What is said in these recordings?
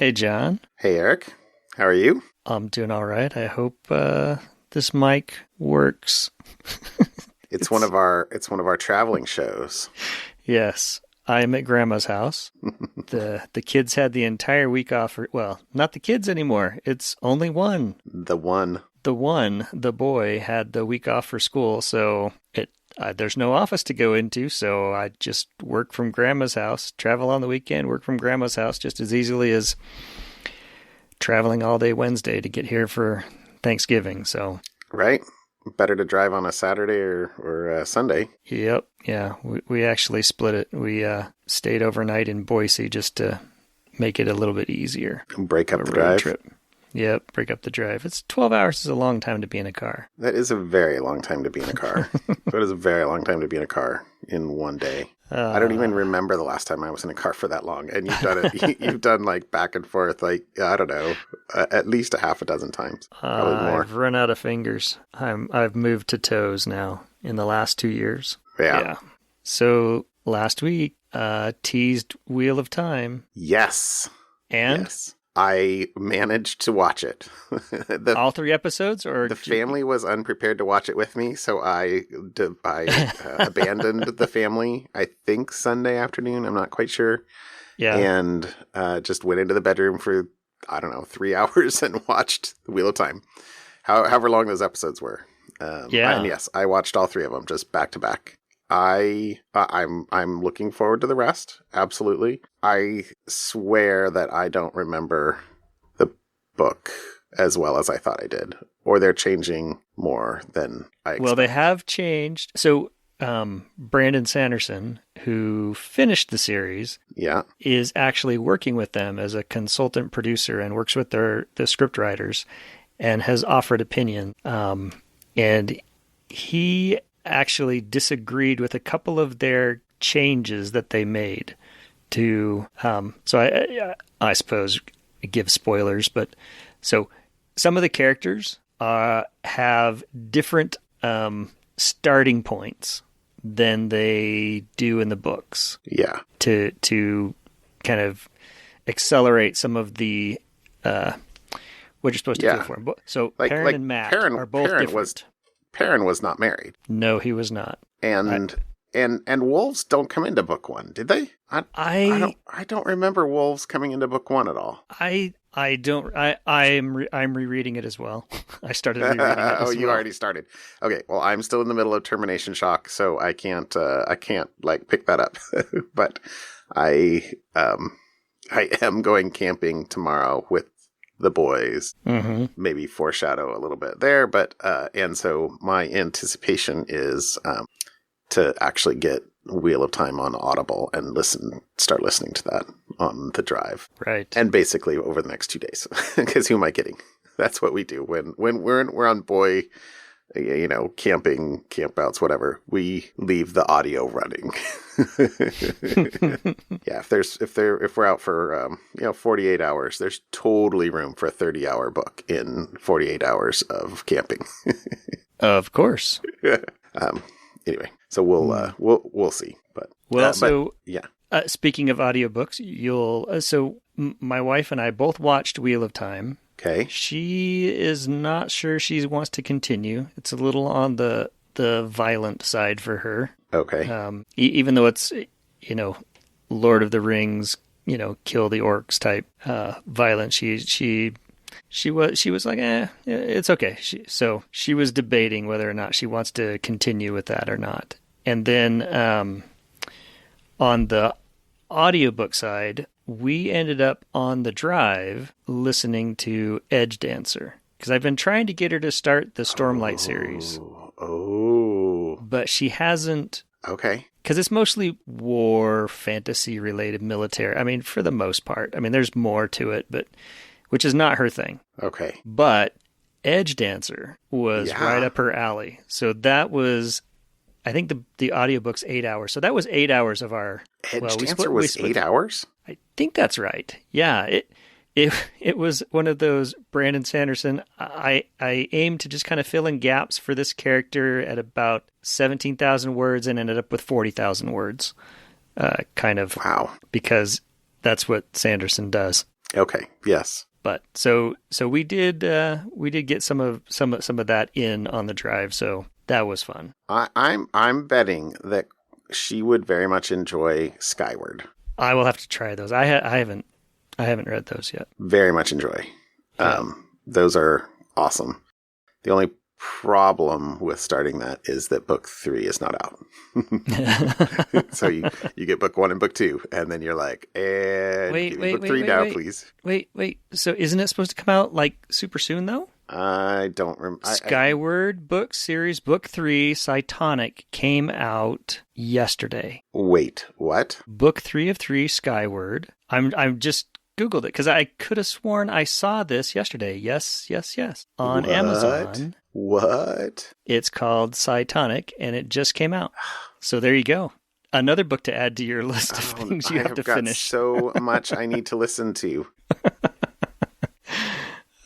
Hey, John. Hey, Eric. How are you? I'm doing all right. I hope this mic works. It's one of our traveling shows. Yes, I'm at Grandma's house. The kids had the entire week off. Well, not the kids anymore. It's only one. The boy had the week off for school, so there's no office to go into, so I just work from Grandma's house, travel on the weekend, work from Grandma's house just as easily as traveling all day Wednesday to get here for Thanksgiving. So right, better to drive on a Saturday or a Sunday. Yep, yeah, we actually split it. We stayed overnight in Boise just to make it a little bit easier. Break up the drive. Trip. Yep, break up the drive. 12 hours is a long time to be in a car. That is a very long time to be in a car. That is a very long time to be in a car in one day. I don't even remember the last time I was in a car for that long. And you've done it. You've done like back and forth, like, I don't know, at least a half a dozen times. Probably more. I've run out of fingers. I've moved to toes now in the last 2 years. Yeah. So last week, teased Wheel of Time. Yes. And? Yes. I managed to watch it. All 3 episodes, or the family was unprepared to watch it with me, so I abandoned the family. I think Sunday afternoon. I'm not quite sure. Yeah, and just went into the bedroom for 3 hours and watched the Wheel of Time, however long those episodes were. And yes, I watched all 3 of them just back to back. I'm looking forward to the rest. Absolutely. I swear that I don't remember the book as well as I thought I did, or they're changing more than I expected. Well, they have changed. So, Brandon Sanderson, who finished the series, is actually working with them as a consultant producer and works with the script writers and has offered opinion. And he actually disagreed with a couple of their changes that they made to so I suppose give spoilers, but so some of the characters have different starting points than they do in the books. Yeah. To kind of accelerate some of the what you're supposed to feel for them. So Perrin and Matt are both different. Perrin was not married. No, he was not. And wolves don't come into book 1, did they? I don't remember wolves coming into book 1 at all. I'm rereading it as well. I started rereading it as well. Oh, you already started. Okay, well, I'm still in the middle of termination shock, so I can't like pick that up. But I am going camping tomorrow with the boys. Mm-hmm. Maybe foreshadow a little bit there, but and so my anticipation is to actually get Wheel of Time on Audible and start listening to that on the drive, right? And basically over the next 2 days, because who am I kidding? That's what we do when we're on boy, camping, campouts, whatever. We leave the audio running. Yeah, if we're out for 48 hours, there's totally room for a 30-hour book in 48 hours of camping. Of course. Anyway, so we'll see. But speaking of audiobooks, my wife and I both watched Wheel of Time. Okay. She is not sure she wants to continue. It's a little on the violent side for her. Okay. Even though it's, Lord of the Rings, kill the orcs type violence, she was like, it's okay. She was debating whether or not she wants to continue with that or not. And then on the audiobook side, we ended up on the drive listening to Edge Dancer, because I've been trying to get her to start the Stormlight series. Oh. But she hasn't. Okay. Because it's mostly war, fantasy related, military. I mean, for the most part. I mean, there's more to it, but which is not her thing. Okay. But Edge Dancer was right up her alley. So that was, I think the audiobook's 8 hours. So that was 8 hours of our... Edge Dancer was 8 hours? I think that's right. Yeah. It was one of those Brandon Sanderson. I aimed to just kind of fill in gaps for this character at about 17,000 words and ended up with 40,000 words. Wow. Because that's what Sanderson does. Okay. Yes. But so we did get some of that in on the drive, so that was fun. I'm betting that she would very much enjoy Skyward. I will have to try those. I haven't read those yet. Very much enjoy. Yeah. Those are awesome. The only problem with starting that is that book 3 is not out. So you get book 1 and book 2, and then you're like, wait, book 3 now, please. Wait. So isn't it supposed to come out like super soon though? I don't remember. Skyward book series book 3 Cytonic came out yesterday. Wait, what? Book 3 of 3 Skyward. I'm just Googled it because I could have sworn I saw this yesterday. Yes. On Amazon. What? It's called Cytonic, and it just came out. So there you go. Another book to add to your list of things you have to finish. So much I need to listen to.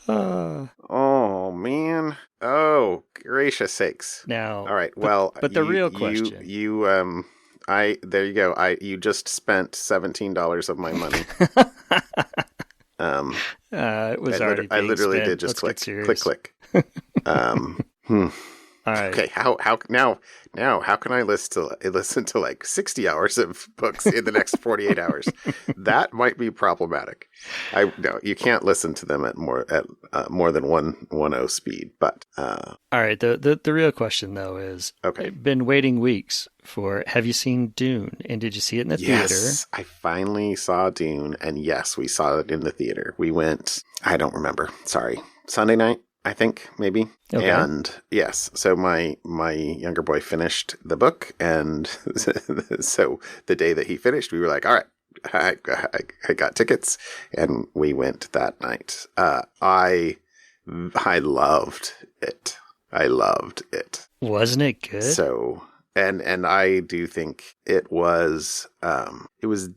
Oh, man. Oh, gracious sakes. Now, all right. Well, but the real question. There you go. You just spent $17 of my money. It was already I literally spent. Did just Let's click. All right. Okay. How can I listen to like 60 hours of books in the next 48 hours? That might be problematic. No, you can't listen to them at more than 1.0 speed. But all right. The real question though is, okay, I've been waiting weeks for. Have you seen Dune? And did you see it in the theater? Yes, I finally saw Dune, and yes, we saw it in the theater. We went. I don't remember. Sorry, Sunday night. I think maybe. Okay. And yes, so my younger boy finished the book, and so the day that he finished, we were like, all right, I got tickets, and we went that night. I loved it. Wasn't it good? So, and I do think it was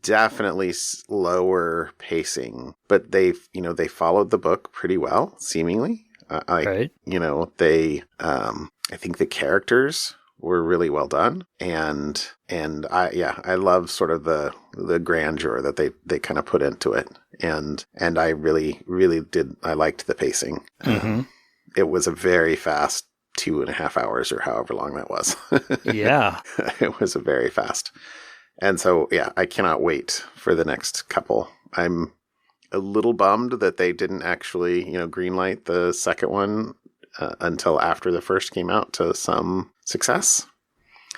definitely slower pacing, but they followed the book pretty well, seemingly. Right. I think the characters were really well done, and I love sort of the grandeur that they kind of put into it, and I really did. I liked the pacing. Mm-hmm. It was a very fast 2.5 hours or however long that was. Yeah, it was a very fast, and so yeah, I cannot wait for the next couple. I'm a little bummed that they didn't actually, greenlight the second one until after the first came out to some success.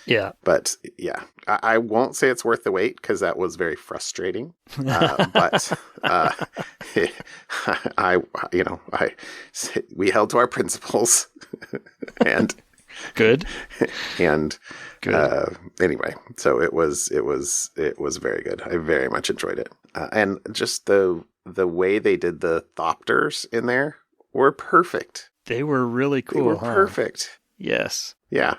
Yeah. But yeah, I won't say it's worth the wait because that was very frustrating. But we held to our principles and good. And good. Anyway, so it was very good. I very much enjoyed it. And just the way they did the thopters in there were perfect. They were really cool. They were perfect. Yes. Yeah.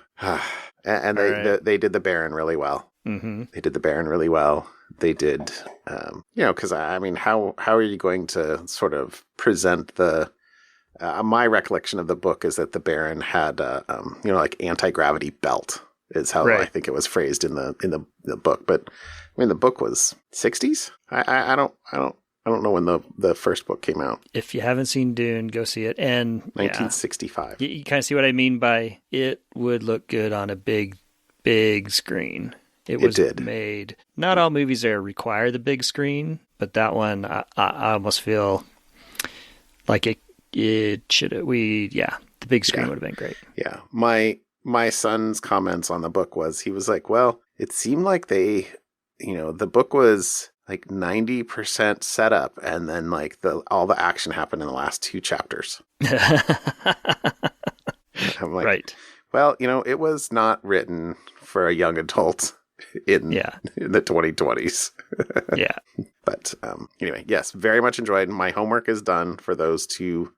And they did the Baron really well. Mm-hmm. They did the Baron really well. They did, because I mean, how are you going to sort of present the? My recollection of the book is that the Baron had, like anti-gravity belt is how I think it was phrased in the book. But I mean, the book was 60s. I don't know when the first book came out. If you haven't seen Dune, go see it. And 1965. Yeah, you kind of see what I mean by it would look good on a big, big screen. It did. Made. Not all movies there require the big screen, but that one I almost feel like it should. The big screen would have been great. Yeah, my son's comments on the book was he was like, well, it seemed like they, the book was like 90% setup, and then like all the action happened in the last 2 chapters. I'm like, right. Well, it was not written for a young adult in the 2020s. Yeah. But anyway, yes, very much enjoyed. My homework is done for those 2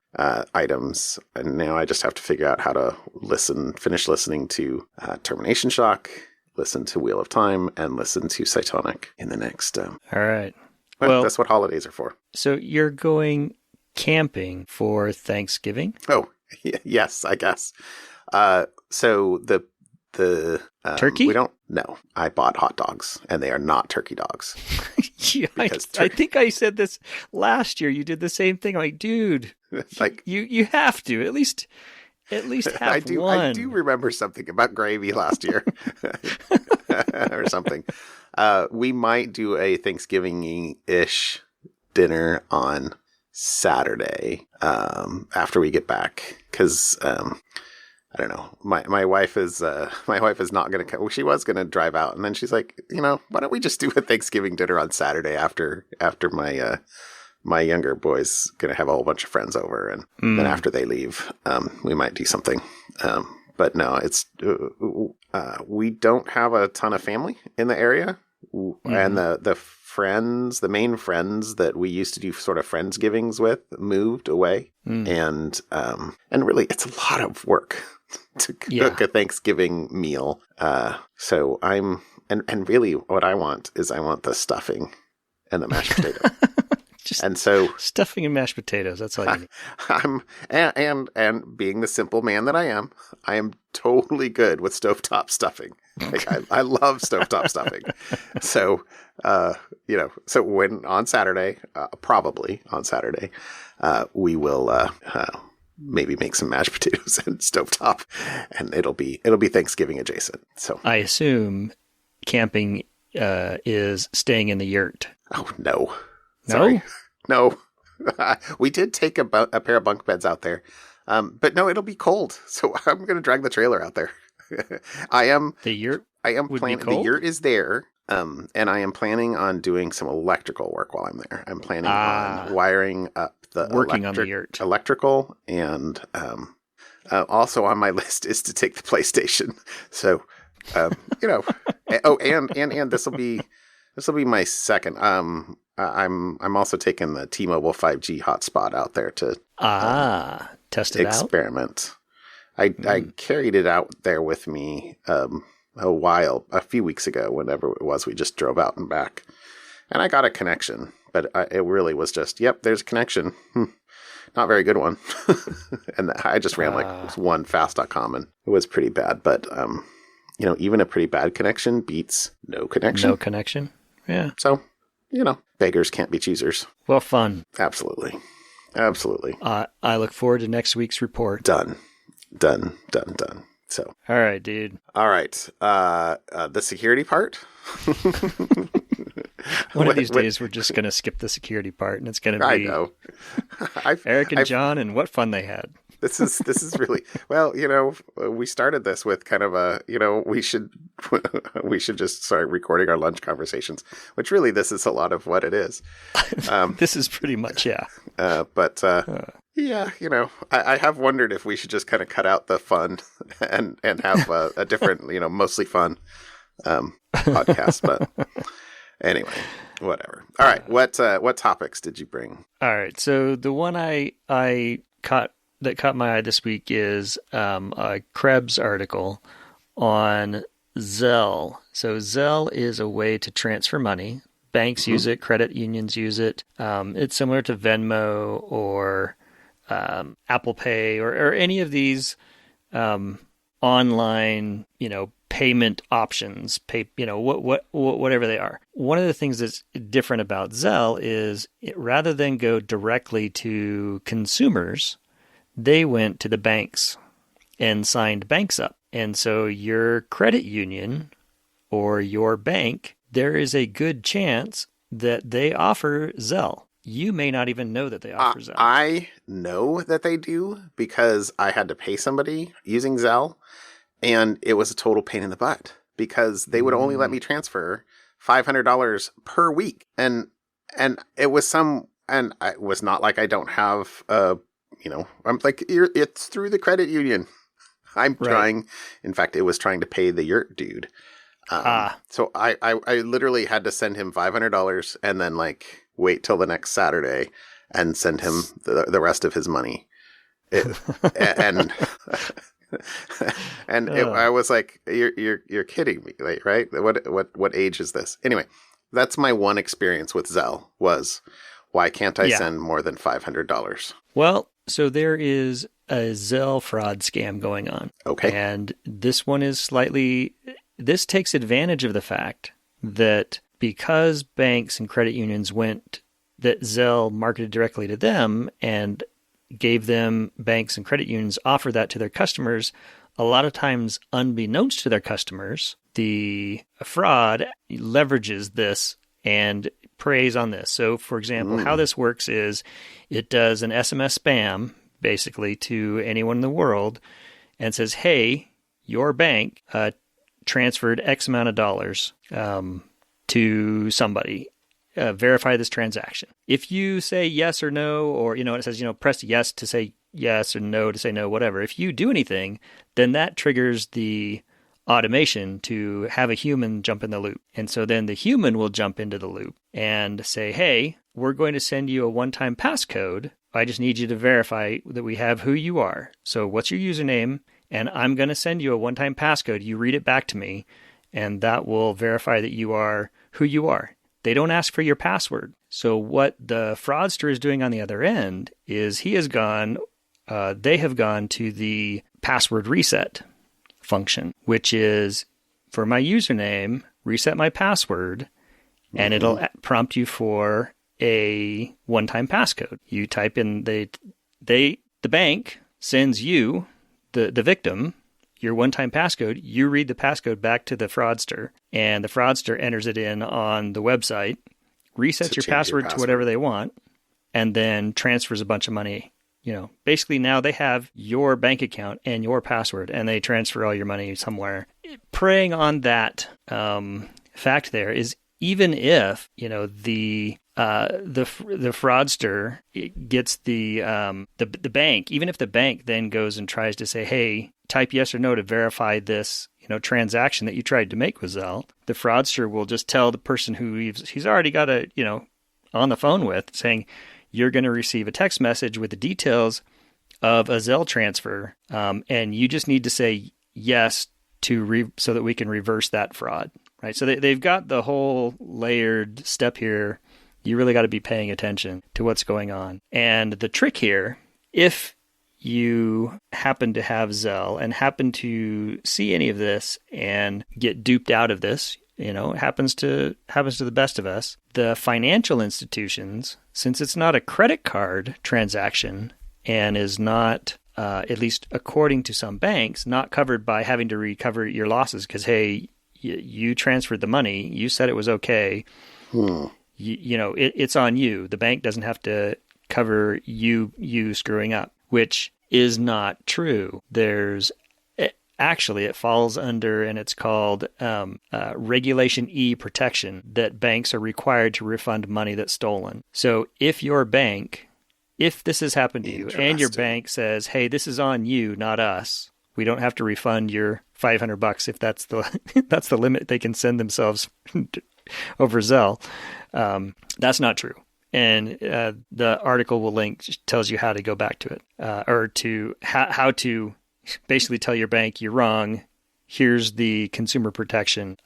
items, and now I just have to figure out how to finish listening to Termination Shock, listen to Wheel of Time, and listen to Cytonic in the next. All right. Well, that's what holidays are for. So you're going camping for Thanksgiving? Oh, yes, I guess. So the turkey? We don't. No, I bought hot dogs, and they are not turkey dogs. Yeah, I think I said this last year. You did the same thing. I'm like, dude, like you have to at least have one. I do remember something about gravy last year, or something. We might do a Thanksgiving-ish dinner on Saturday after we get back, because I don't know. My wife is not going to come. She was going to drive out, and then she's like, why don't we just do a Thanksgiving dinner on Saturday after my younger boy's going to have a whole bunch of friends over, and then after they leave, we might do something. But no, it's we don't have a ton of family in the area, and the main friends that we used to do sort of Friendsgivings with moved away, and really it's a lot of work to cook a Thanksgiving meal. So I'm and really what I want the stuffing and the mashed potato. And so stuffing and mashed potatoes, that's all you need. And being the simple man that I am totally good with stovetop stuffing. Like I love stovetop stuffing. So so when on Saturday, probably on Saturday, we will maybe make some mashed potatoes and stovetop, and it'll be Thanksgiving adjacent. So I assume camping is staying in the yurt. Oh no. Sorry. No. We did take a pair of bunk beds out there. But no, it'll be cold. So I'm going to drag the trailer out there. The yurt would planning, be cold? The yurt is there. And I am planning on doing some electrical work while I'm there. I'm planning on wiring up on the yurt. Electrical, and also on my list is to take the PlayStation. So, and this will be my second. I'm also taking the T-Mobile 5G hotspot out there to test it experiment. I carried it out there with me a few weeks ago, whenever it was, we just drove out and back, and I got a connection, but it really was just, yep, there's a connection. Not very good one. And I just ran one fast.com, and it was pretty bad, but even a pretty bad connection beats no connection. No connection. Yeah. So, beggars can't be choosers. Well, fun. Absolutely. I look forward to next week's report. Done. So. All right, dude. All right. The security part. One of these days, we're just going to skip the security part, and it's going to be I know. Eric and John, and what fun they had. This is really, well, we started this with kind of a, we should just start recording our lunch conversations, which really this is a lot of what it is. This is pretty much, yeah. Yeah, I have wondered if we should just kind of cut out the fun and have a different, mostly fun podcast. But anyway, whatever. All right, what topics did you bring? All right, so the one I caught my eye this week is a Krebs article on Zelle. So Zelle is a way to transfer money. Banks use it, credit unions use it. It's similar to Venmo or Apple Pay or any of these online, payment options, whatever they are. One of the things that's different about Zelle is rather than go directly to consumers, they went to the banks and signed banks up. And so your credit union or your bank, there is a good chance that they offer Zelle. You may not even know that they offer Zelle. I know that they do because I had to pay somebody using Zelle, and it was a total pain in the butt because they would only let me transfer $500 per week. And it was it was not like I don't have I'm like, it's through the credit union. I'm trying. In fact, it was trying to pay the yurt dude. So I literally had to send him $500 and then wait till the next Saturday and send him the rest of his money. I was like, you're kidding me, right? What age is this? Anyway, that's my one experience with Zelle was, why can't I send more than $500? Well, so there is a Zelle fraud scam going on. Okay. And this one is slightly this takes advantage of the fact that because banks and credit unions that Zelle marketed directly to them and gave them, banks and credit unions offer that to their customers, a lot of times unbeknownst to their customers, the fraud leverages this and preys on this. So, for example, how this works is it does an SMS spam, basically, to anyone in the world and says, hey, your bank transferred X amount of dollars to somebody. Verify this transaction. If you say yes or no, or, it says, press yes to say yes or no to say no, whatever. If you do anything, then that triggers the automation to have a human jump in the loop. And so then the human will jump into the loop and say, hey, we're going to send you a one-time passcode. I just need you to verify that we have who you are. So what's your username? And I'm going to send you a one-time passcode. You read it back to me, and that will verify that you are who you are. They don't ask for your password. So what the fraudster is doing on the other end is they have gone to the password reset function, which is for my username, reset my password, and it'll prompt you for a one-time passcode. You type in the bank sends you, the victim, your one-time passcode. You read the passcode back to the fraudster, and the fraudster enters it in on the website, resets your password to whatever they want, and then transfers a bunch of money. Basically now they have your bank account and your password, and they transfer all your money somewhere. Preying on that fact there is, even if the fraudster gets the bank, even if the bank then goes and tries to say, hey, type yes or no to verify this transaction that you tried to make with Zelle, the fraudster will just tell the person who he's already got on the phone with, saying, you're going to receive a text message with the details of a Zelle transfer, and you just need to say yes so that we can reverse that fraud, right? So they've got the whole layered step here. You really got to be paying attention to what's going on. And the trick here, if you happen to have Zelle and happen to see any of this and get duped out of this, it happens to the best of us. The financial institutions, since it's not a credit card transaction and is not, at least according to some banks, not covered by having to recover your losses because, hey, you transferred the money, you said it was okay. It's on you. The bank doesn't have to cover you screwing up, which is not true. Actually, it falls under, and it's called Regulation E protection, that banks are required to refund money that's stolen. So if this has happened to you and your bank says, hey, this is on you, not us, we don't have to refund your $500 if that's the limit they can send themselves over Zelle, that's not true. And the article will link, tells you how to go back to it, or to how to basically tell your bank you're wrong. Here's the consumer protection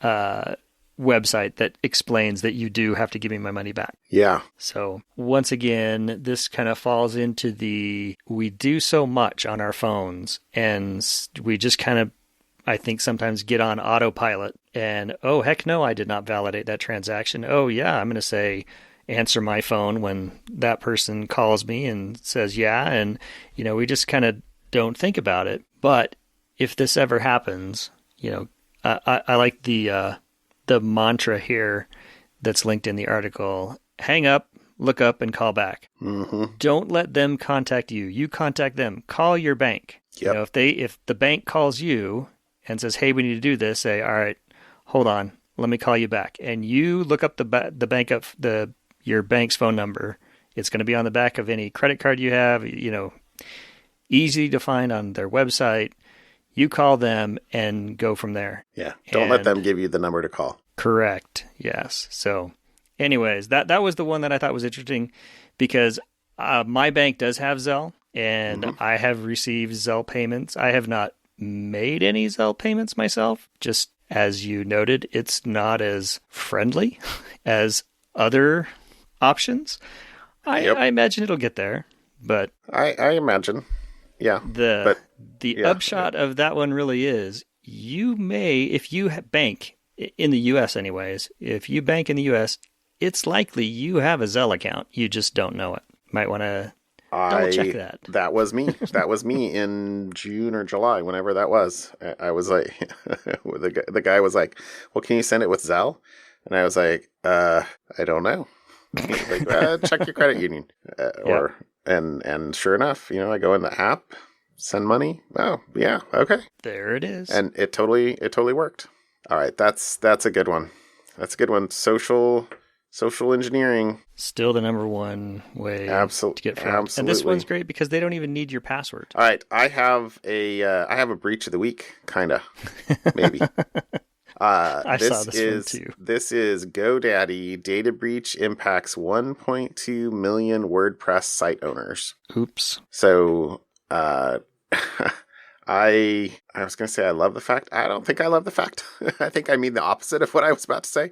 website that explains that you do have to give me my money back. Yeah. So once again, this kind of falls into we do so much on our phones, and we just kind of, I think, sometimes get on autopilot and, oh, heck no, I did not validate that transaction. Oh yeah, I'm going to answer my phone when that person calls me and says, yeah. And, we just kind of don't think about it. But if this ever happens, I like the mantra here that's linked in the article: hang up, look up, and call back. Mm-hmm. Don't let them contact you. You contact them. Call your bank. Yep. If the bank calls you and says, hey, we need to do this, say, all right, hold on, let me call you back. And you look up your bank's phone number. It's going to be on the back of any credit card you have, easy to find on their website. You call them and go from there. Yeah. Don't let them give you the number to call. Correct. Yes. So anyways, that was the one that I thought was interesting because my bank does have Zelle, and I have received Zelle payments. I have not made any Zelle payments myself. Just as you noted, it's not as friendly as other options. I imagine it'll get there, but I imagine. Yeah. The upshot of that one really is you may, if you bank in the U.S. anyways, if you bank in the U.S., it's likely you have a Zelle account. You just don't know it. Might want to double check that. That was me. That was me in June or July, whenever that was. I was like, the guy was like, well, can you send it with Zelle? And I was like, I don't know. Like, check your credit union. And sure enough, I go in the app, send money. Oh, yeah, okay. There it is. And it totally worked. All right, that's a good one. That's a good one. Social engineering. Still the number one way to get fraud. Absolutely. And this one's great because they don't even need your password. All right, I have a breach of the week, kind of, maybe. I saw this one too. This is GoDaddy data breach impacts 1.2 million WordPress site owners. Oops. So, I was going to say I love the fact. I don't think I love the fact. I think I mean the opposite of what I was about to say.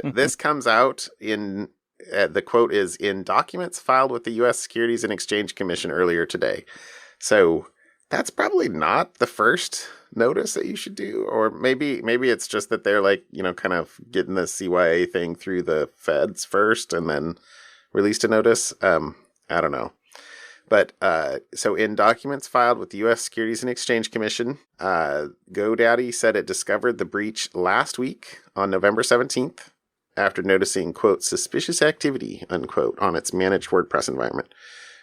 This comes out in, the quote is, in documents filed with the U.S. Securities and Exchange Commission earlier today. So that's probably not the first notice that you should do. Or maybe it's just that they're like, kind of getting the CYA thing through the feds first and then released a notice. I don't know. But so in documents filed with the U.S. Securities and Exchange Commission, GoDaddy said it discovered the breach last week on November 17th after noticing, quote, suspicious activity, unquote, on its managed WordPress environment.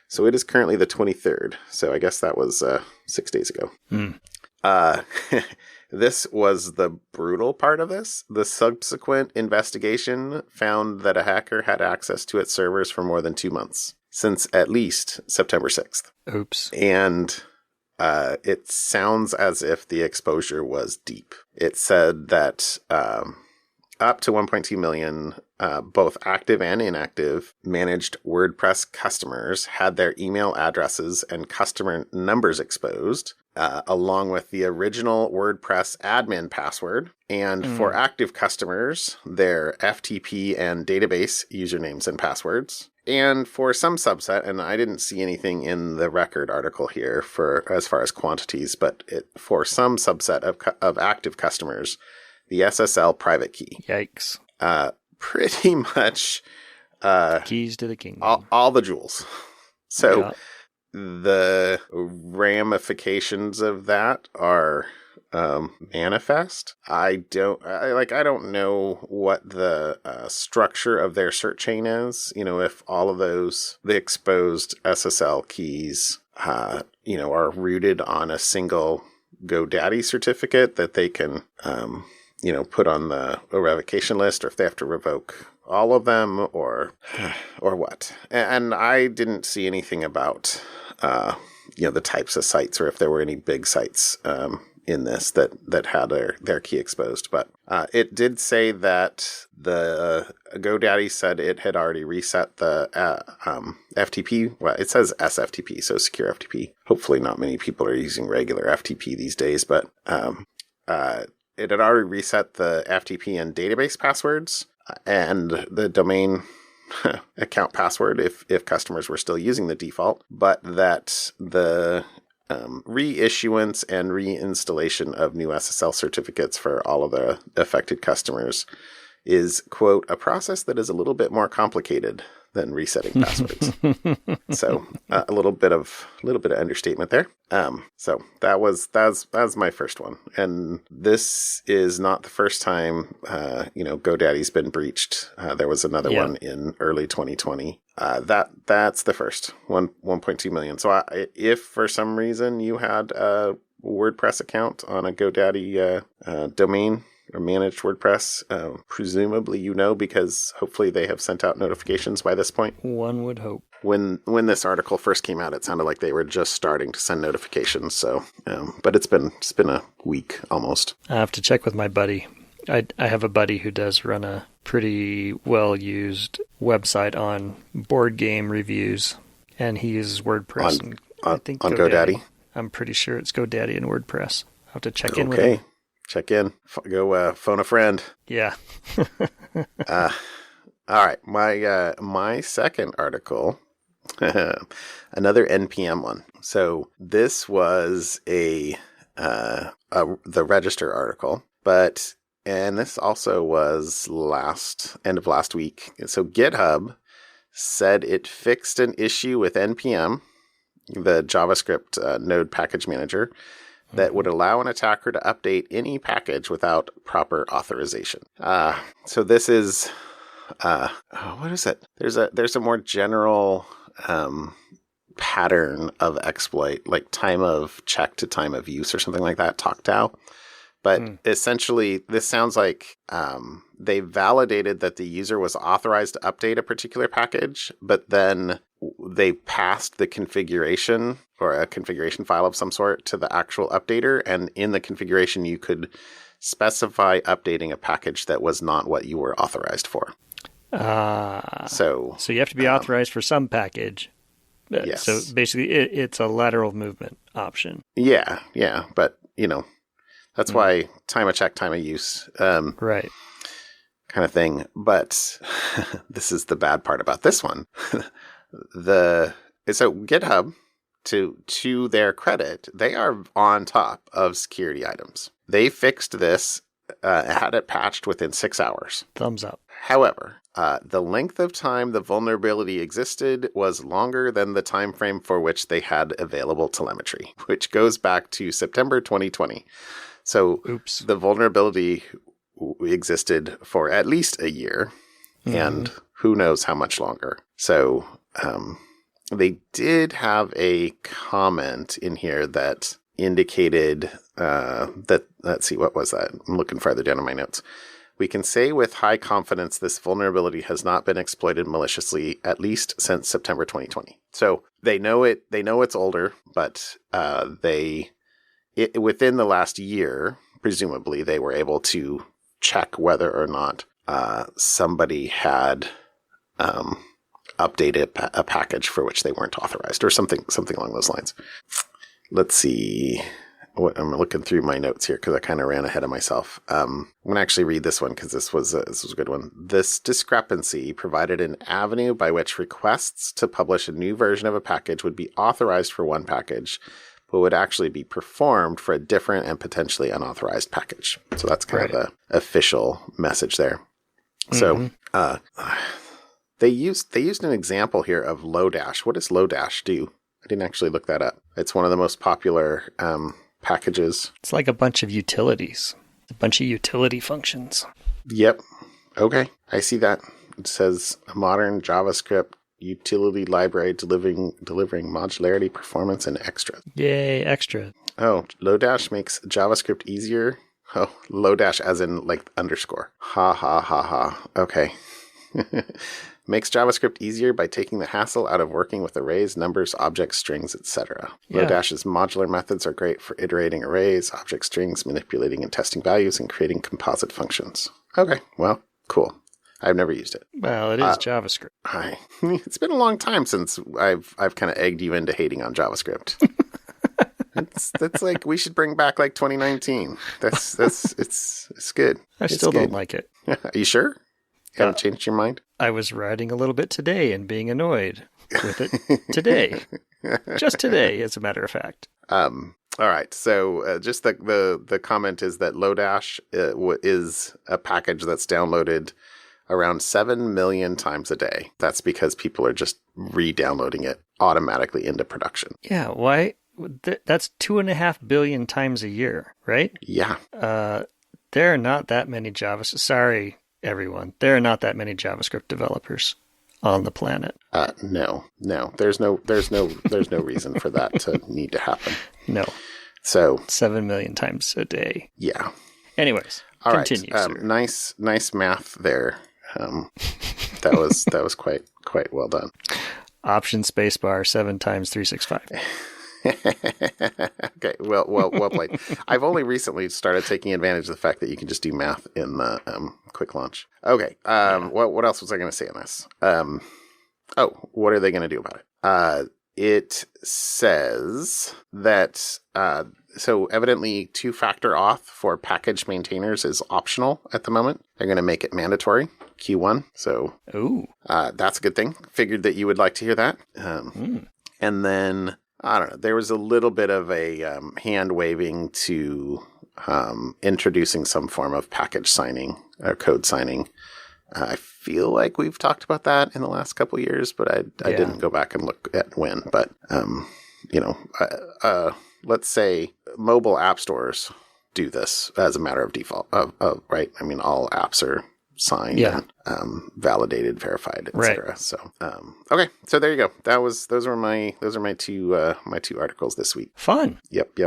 So it is currently the 23rd. So I guess that was 6 days ago. This was the brutal part of this. The subsequent investigation found that a hacker had access to its servers for more than 2 months. Since at least September 6th. Oops. And it sounds as if the exposure was deep. It said that up to 1.2 million, both active and inactive, managed WordPress customers had their email addresses and customer numbers exposed, along with the original WordPress admin password. And for active customers, their FTP and database usernames and passwords. And for some subset, and I didn't see anything in the record article here for as far as quantities, but for some subset of active customers, the SSL private key. Yikes. Pretty much keys to the kingdom. All the jewels. So the ramifications of that are manifest. I don't know what the structure of their cert chain is. If all of the exposed SSL keys, are rooted on a single GoDaddy certificate that they can, put on the revocation list, or if they have to revoke all of them, or what. And I didn't see anything about, the types of sites, or if there were any big sites, in this that had their key exposed. But it did say that the GoDaddy said it had already reset the FTP. Well, it says SFTP, so secure FTP. Hopefully not many people are using regular FTP these days, but it had already reset the FTP and database passwords and the domain account password if customers were still using the default, but that the reissuance and reinstallation of new SSL certificates for all of the affected customers is, quote, a process that is a little bit more complicated than resetting passwords. So a little bit of understatement there. So that was my first one, and this is not the first time GoDaddy's been breached. There was another one in early 2020. That's the first 1.2 million. So if for some reason you had a WordPress account on a GoDaddy domain or managed WordPress, presumably because hopefully they have sent out notifications by this point. One would hope. When this article first came out, it sounded like they were just starting to send notifications. So, but it's been a week almost. I have to check with my buddy. I have a buddy who does run a pretty well-used website on board game reviews, and he uses WordPress. I think on GoDaddy. I'm pretty sure it's GoDaddy and WordPress. I'll have to check in with him. Okay. Check in. Go phone a friend. Yeah. All right. My second article, another NPM one. So this was a the Register article, and this also was end of last week. So GitHub said it fixed an issue with NPM, the JavaScript node package manager, that would allow an attacker to update any package without proper authorization. So this is, what is it? There's a more general pattern of exploit, like time of check to time of use or something like that, TalkTow. But essentially, this sounds like they validated that the user was authorized to update a particular package, but then they passed the configuration or a configuration file of some sort to the actual updater. And in the configuration, you could specify updating a package that was not what you were authorized for. So you have to be authorized for some package. Yes. So basically, it's a lateral movement option. Yeah. But, that's why time of check, time of use. Right. Kind of thing. But this is the bad part about this one. So GitHub, to their credit, they are on top of security items. They fixed this, had it patched within 6 hours. Thumbs up. However, the length of time the vulnerability existed was longer than the time frame for which they had available telemetry, which goes back to September 2020. So the vulnerability existed for at least a year, and who knows how much longer. So they did have a comment in here that indicated that, let's see, what was that? I'm looking farther down in my notes. We can say with high confidence this vulnerability has not been exploited maliciously, at least since September 2020. So they know it's older, but within the last year, presumably, they were able to check whether or not somebody had updated a package for which they weren't authorized, or something along those lines. Let's see. I'm looking through my notes here because I kind of ran ahead of myself. I'm going to actually read this one because this was a good one. This discrepancy provided an avenue by which requests to publish a new version of a package would be authorized for one package, but would actually be performed for a different and potentially unauthorized package. So that's kind of the official message there. So they used an example here of Lodash. What does Lodash do? I didn't actually look that up. It's one of the most popular packages. It's like a bunch of utilities. A bunch of utility functions. Yep. Okay. I see that. It says a modern JavaScript utility library delivering modularity, performance, and extra. Yay, extra. Oh, Lodash makes JavaScript easier. Oh, Lodash as in like underscore. Ha ha ha ha. Okay. Makes JavaScript easier by taking the hassle out of working with arrays, numbers, objects, strings, etc. Yeah. Lodash's modular methods are great for iterating arrays, object strings, manipulating and testing values, and creating composite functions. Okay, well, cool. I've never used it. Well, it is JavaScript. It's been a long time since I've kind of egged you into hating on JavaScript. That's like we should bring back like 2019. It's good. I still don't like it. Are you sure? You haven't changed your mind? I was writing a little bit today and being annoyed with it today. Just today, as a matter of fact. All right. So just the comment is that Lodash is a package that's downloaded around 7 million times a day. That's because people are just re-downloading it automatically into production. Yeah. Why? That's 2.5 billion times a year, right? Yeah. There are not that many Sorry, everyone. There are not that many JavaScript developers on the planet. No. There's no reason for that to need to happen. No. So 7 million times a day. Yeah. Anyways, all continue. Right. Nice math there. That was quite well done. Option spacebar 7 times 365. Okay, well played. I've only recently started taking advantage of the fact that you can just do math in the quick launch. Okay, what else was I going to say on this? What are they going to do about it? It says that so evidently 2-factor auth for package maintainers is optional at the moment. They're going to make it mandatory Q1. So that's a good thing. Figured that you would like to hear that. And then I don't know. There was a little bit of a hand waving to introducing some form of package signing or code signing. I feel like we've talked about that in the last couple of years, but I didn't go back and look at when. But, let's say mobile app stores do this as a matter of default, right? I mean, all apps are signed and validated, verified, etc. Right. So, okay. So there you go. Those are my two articles this week. Fun. Yep.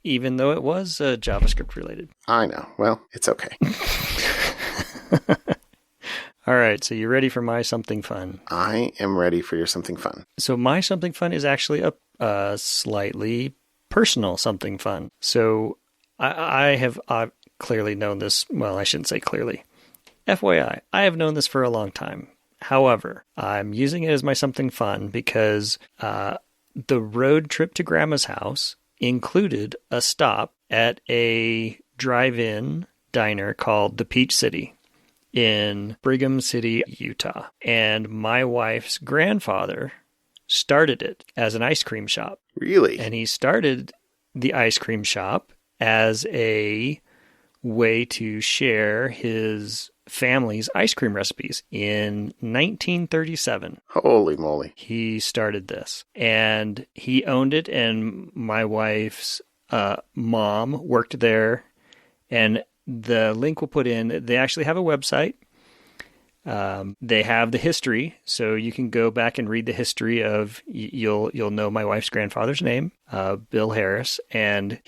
Even though it was JavaScript related. I know. Well, it's okay. All right, so you ready for my something fun? I am ready for your something fun. So my something fun is actually a slightly personal something fun. So I've clearly known this. Well, I shouldn't say clearly. FYI, I have known this for a long time. However, I'm using it as my something fun because the road trip to Grandma's house included a stop at a drive-in diner called the Peach City in Brigham City, Utah. And my wife's grandfather started it as an ice cream shop. Really? And he started the ice cream shop as a way to share his family's ice cream recipes in 1937. Holy moly. He started this. And he owned it, and my wife's mom worked there. And the link we'll put in, they actually have a website. They have the history, so you can go back and read the history of, you'll know my wife's grandfather's name, Bill Harris, and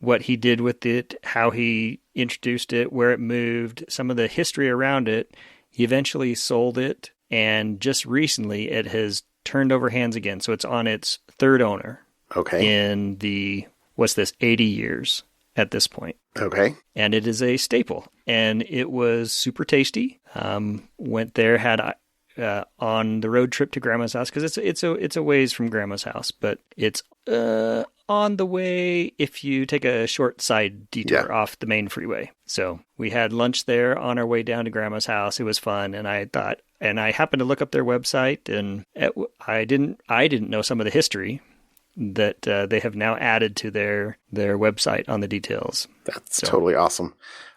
what he did with it, how he introduced it, where it moved, some of the history around it. He eventually sold it, and just recently it has turned over hands again. So it's on its third owner. Okay. In 80 years at this point. Okay. And it is a staple. And it was super tasty. Went there, had on the road trip to Grandma's house, because it's a ways from Grandma's house, but it's on the way if you take a short side detour off the main freeway. So we had lunch there on our way down to Grandma's house. It was fun, and I happened to look up their website, and I didn't know some of the history that they have now added to their website on the details. That's totally awesome.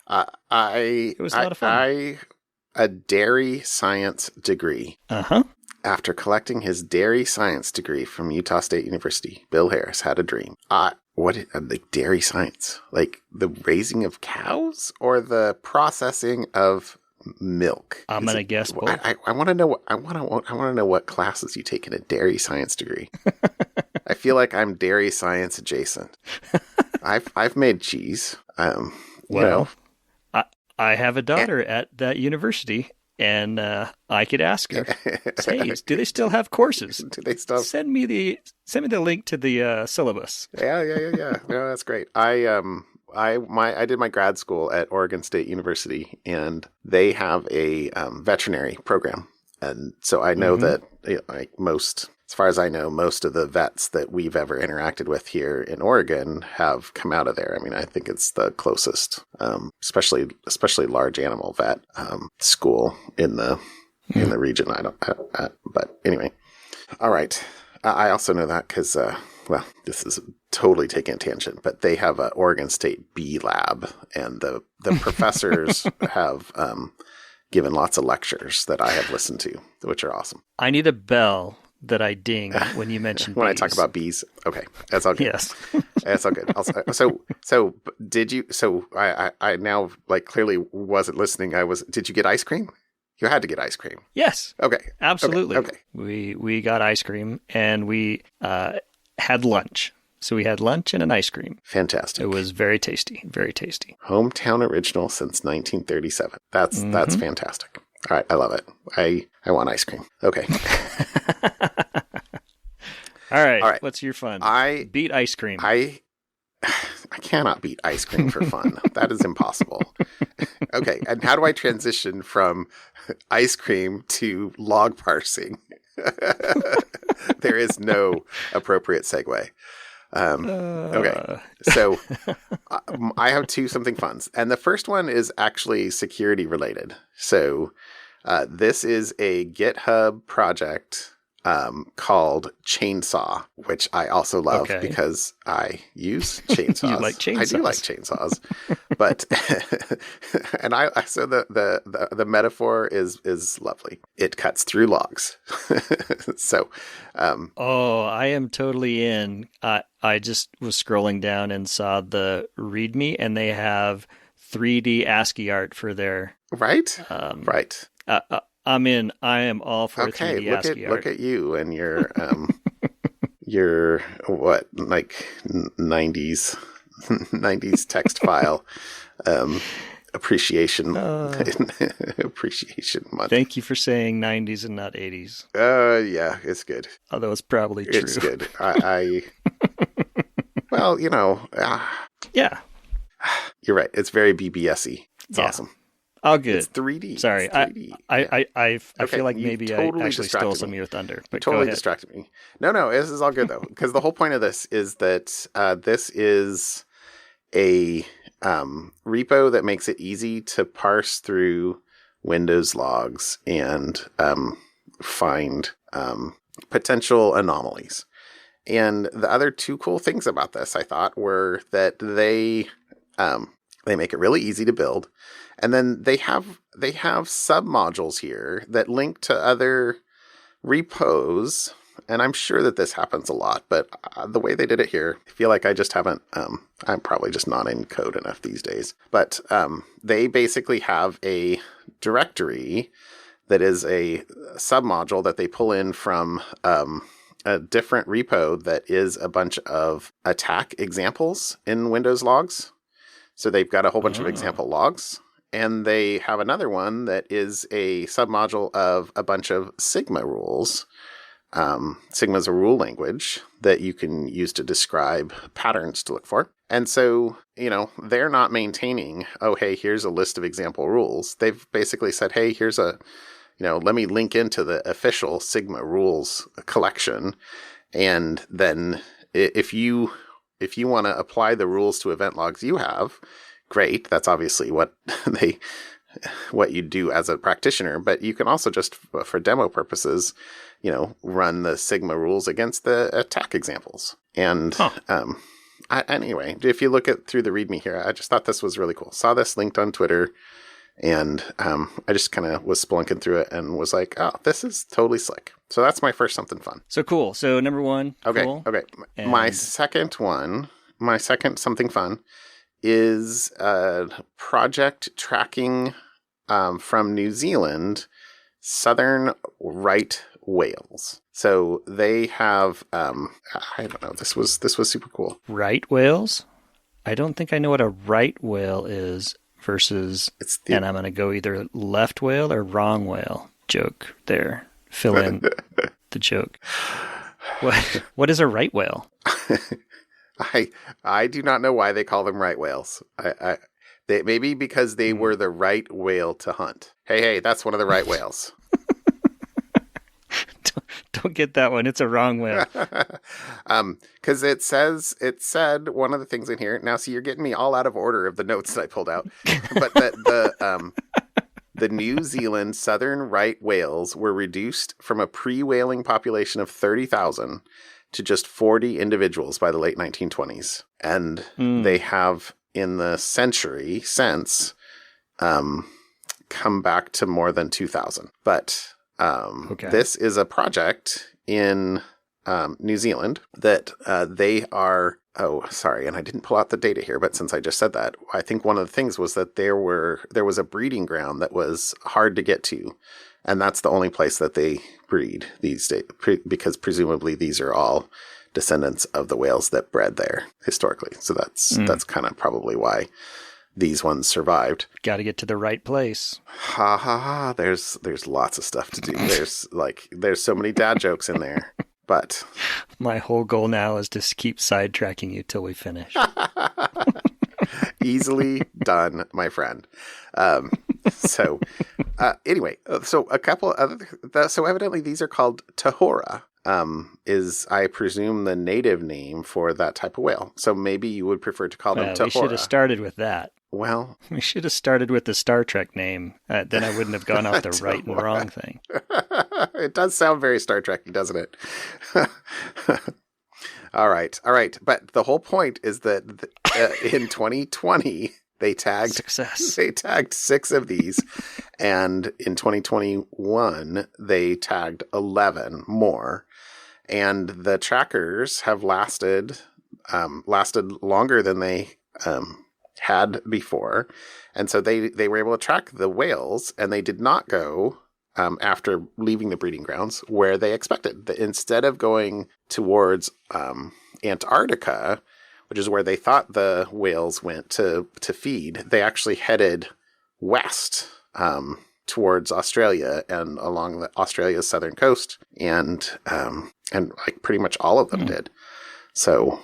It was a lot of fun. A dairy science degree. After collecting his dairy science degree from Utah State University, Bill Harris had a dream. Like dairy science? Like the raising of cows or the processing of milk? I'm gonna guess both. I want to know. I want to know what classes you take in a dairy science degree. I feel like I'm dairy science adjacent. I've made cheese. I have a daughter at that university, and I could ask her, "Hey, do they still have courses? Do they still send me the link to the syllabus?" Yeah. No, that's great. I did my grad school at Oregon State University, and they have a veterinary program, and so I know that as far as I know, most of the vets that we've ever interacted with here in Oregon have come out of there. I mean, I think it's the closest, especially large animal vet school in the region. But anyway, all right. I also know that because this is totally taking a tangent, but they have an Oregon State bee lab, and the professors have given lots of lectures that I have listened to, which are awesome. I need a bell that I ding when you mention when bees. I talk about bees. Okay, that's all good. Yes, that's all good. So did you? So I now clearly wasn't listening. Did you get ice cream? You had to get ice cream. Yes. Okay. Absolutely. Okay. We got ice cream, and we had lunch. So we had lunch and an ice cream. Fantastic. It was very tasty. Very tasty. Hometown original since 1937. That's fantastic. All right, I love it. I want ice cream. Okay. All right. What's your fun? Beat ice cream. I cannot beat ice cream for fun. That is impossible. Okay, and how do I transition from ice cream to log parsing? There is no appropriate segue. Okay, so I have two something funs, and the first one is actually security related. So this is a GitHub project called Chainsaw, which I also love because I use chainsaws. You like chainsaws. I do like chainsaws, but and so the metaphor is lovely. It cuts through logs. So, I am totally in. I just was scrolling down and saw the README, and they have 3D ASCII art for their right. I'm in. I am all for 3D ASCII art. Look at you and your your what, like 90s text file appreciation appreciation month. Thank you for saying 90s and not 80s. Yeah, it's good. Although it's probably true. It's good. I well, yeah. You're right. It's very BBS-y. It's awesome. All good. It's 3D. Sorry, it's 3D. I feel like maybe totally I actually stole some of your thunder. But totally distracted me. No, this is all good though, because the whole point of this is that this is a repo that makes it easy to parse through Windows logs and find potential anomalies. And the other two cool things about this, I thought, were that they make it really easy to build. And then they have sub-modules here that link to other repos. And I'm sure that this happens a lot, but the way they did it here, I feel like I just haven't, I'm probably just not in code enough these days. But they basically have a directory that is a sub-module that they pull in from a different repo that is a bunch of attack examples in Windows logs. So they've got a whole bunch of example logs. And they have another one that is a submodule of a bunch of Sigma rules. Sigma is a rule language that you can use to describe patterns to look for. And so, they're not maintaining, hey, here's a list of example rules. They've basically said, hey, here's let me link into the official Sigma rules collection. And then if you want to apply the rules to event logs you have, great. That's obviously what you do as a practitioner, but you can also just, for demo purposes, run the Sigma rules against the attack examples. And anyway, if you look through the README here, I just thought this was really cool. Saw this linked on Twitter, and I just kind of was spelunking through it and was like, oh, this is totally slick. So that's my first something fun. So cool. So number one, cool. Okay. And my second something fun is project tracking from New Zealand, Southern Right Whales. So they have, I don't know, this was super cool. Right whales? I don't think I know what a right whale is versus, and I'm going to go either left whale or wrong whale. Joke there. Fill in the joke. What is a right whale? I do not know why they call them right whales. Maybe because they were the right whale to hunt. Hey, that's one of the right whales. Don't get that one. It's a wrong whale. Because it said one of the things in here. Now, see, you're getting me all out of order of the notes that I pulled out. But the New Zealand southern right whales were reduced from a pre-whaling population of 30,000 to just 40 individuals by the late 1920s. And they have, in the century since, come back to more than 2,000. But this is a project in New Zealand that they are... Oh, sorry, and I didn't pull out the data here, but since I just said that, I think one of the things was that there was a breeding ground that was hard to get to. And that's the only place that they breed these days, because presumably these are all descendants of the whales that bred there historically. So that's kind of probably why these ones survived. Got to get to the right place. Ha ha ha! There's lots of stuff to do. There's so many dad jokes in there. But my whole goal now is to keep sidetracking you till we finish. Easily done, my friend. Anyway, so a couple other. So evidently these are called Tahora. Is, I presume, the native name for that type of whale. So maybe you would prefer to call them Tahora. We should have started with that. Well, we should have started with the Star Trek name. Then I wouldn't have gone off the right and wrong thing. It does sound very Star Trek, doesn't it? All right. But the whole point is that in 2020, they tagged 6 of these. And in 2021, they tagged 11 more. And the trackers have lasted longer than they had before. And so they were able to track the whales, and they did not go after leaving the breeding grounds where they expected. Instead of going towards Antarctica, which is where they thought the whales went to feed, they actually headed west towards Australia and along Australia's southern coast, and like pretty much all of them did. So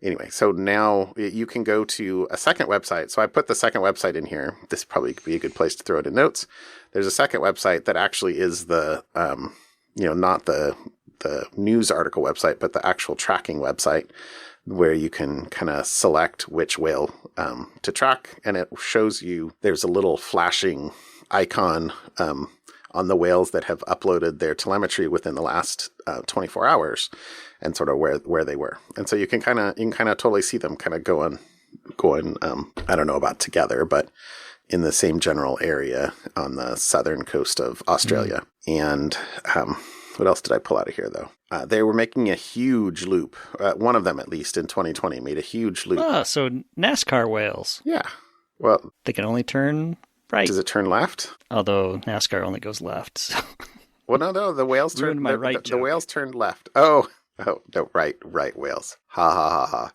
anyway, so now you can go to a second website. So I put the second website in here. This probably could be a good place to throw it in notes. There's a second website that actually is the not the news article website, but the actual tracking website, where you can kind of select which whale to track. And it shows you, there's a little flashing icon on the whales that have uploaded their telemetry within the last 24 hours and sort of where they were. And so you can kind of totally see them kind of going, I don't know about together, but in the same general area on the southern coast of Australia. And what else did I pull out of here, though? They were making a huge loop. One of them, at least, in 2020, made a huge loop. Ah, so NASCAR whales. Yeah. Well, they can only turn right. Does it turn left? Although NASCAR only goes left. So. Well, no. The whales turned the whales turned left. Oh, no, right whales. Ha ha ha ha.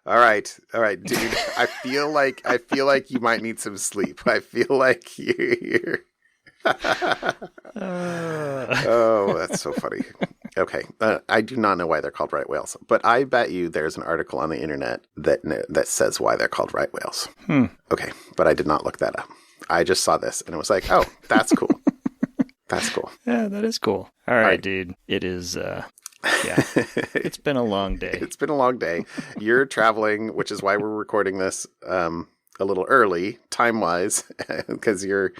All right, dude. I feel like you might need some sleep. I feel like you're. Oh, that's so funny. Okay, I do not know why they're called right whales, but I bet you there's an article on the internet that says why they're called right whales. Okay, but I did not look that up. I just saw this and it was like, oh, that's cool. That's cool. Yeah, that is cool. All right, dude. It is. Yeah, it's been a long day. It's been a long day. You're traveling, which is why we're recording this a little early, time-wise, because you're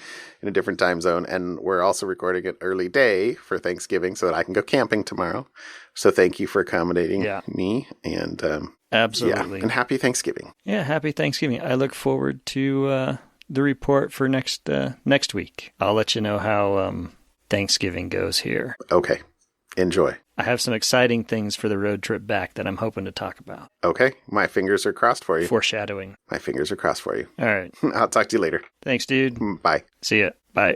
in a different time zone. And we're also recording an early day for Thanksgiving so that I can go camping tomorrow. So thank you for accommodating me. And absolutely. Yeah, and happy Thanksgiving. Yeah, happy Thanksgiving. I look forward to the report for next week. I'll let you know how Thanksgiving goes here. Okay. Enjoy. I have some exciting things for the road trip back that I'm hoping to talk about. Okay. My fingers are crossed for you. Foreshadowing. My fingers are crossed for you. All right. I'll talk to you later. Thanks, dude. Bye. See ya. Bye.